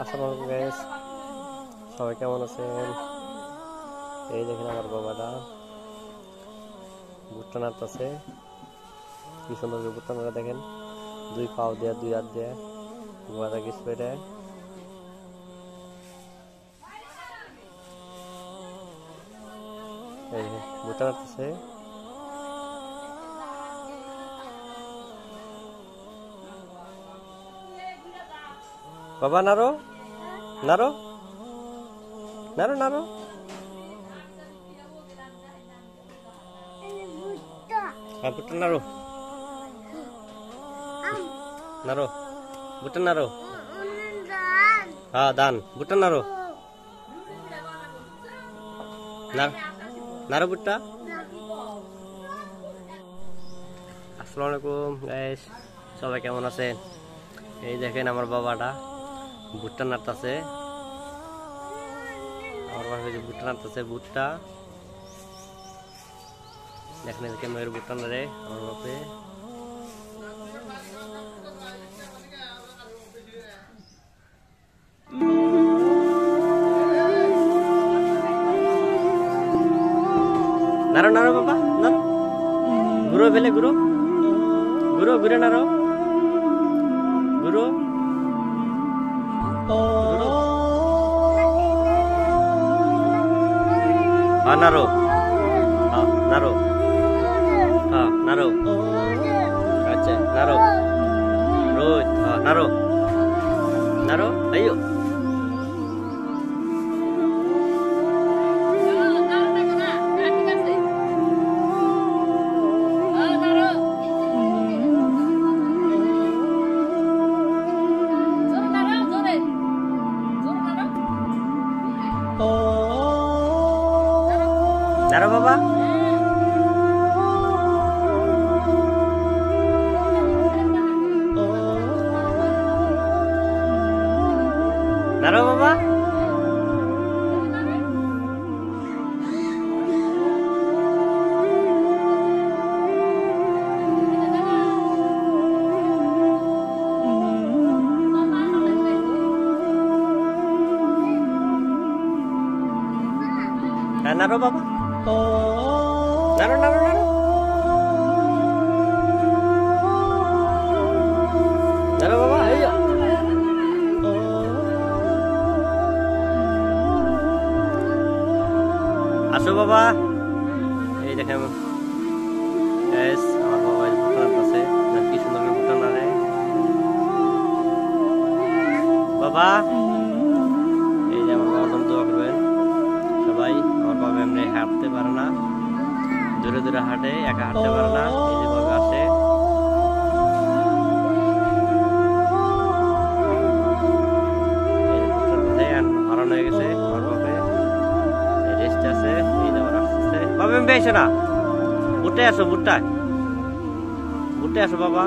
আসসালামু আলাইকুম গাইস, সবাই কেমন আছেন? এই দেখেন আমার বাবাটা ভুট্টা নাড়তেছে। কি সুন্দর করে ভুট্টা নাড়া দেখেন, দুই পাও দেয়া দুই হাত দেয়া বাবাটা কিছু এটা এই ভুট্টা নাড়তেছে। বাবা নাড়ো নাড়ো নাড়ো নাড়ো ভুট্টা নাড়ো নাড়ো ভুট্টা নাড়ো। হ্যাঁ দান ভুট্টা নাড়ো নাড়ো ভুট্টা। আসসালামু আলাইকুম গাইস, সবাই কেমন আছেন? এই দেখেন আমার বাবাটা ভুট্টা নাড়তেছে। আমার বাবা ভুট্টা নাড়তেছে। ভুট্টা দেখেন ক্যামেরার ভুট্টা নাড়ে আমার বাপে। নাড়ো নাড়ো বাবা নাড়ো, ঘুরো ফেলে ঘুরো ঘুরো ঘুরে নাড়ো ঘুরো নাড়ো নাড়ো নাড়ো। আচ্ছা নাড়ো রোজ নাড়ো নাড়ো আইও। নাড়ো বাবা নাড়ো বাবা। হ্যাঁ নাড়ো বাবা নাড়ো নাড়ো নাড়ো নাড়ো বাবা এই আসো বাবা। এই দেখেন আমার বাবা ভুট্টা নাড়তেছে, কি সুন্দর করে ভুট্টা নাড়ে বাবা। এই যে আমার বাবার জন্য দোয়া করবেন সবাই। আমার বাবা এমনি হাঁটতে পারে না, দূরে দূরে হাঁটে, একা হাঁটতে পারে না। এই যে বাবা আসে হারানো হয়ে গেছে আমার বাবা, রেস্ট আছে। এই যে আবার আসতেছে বাবা, এমনি এসো না, ভুট্টায় আসো ভুট্টায় ভুট্টায় আসো বাবা।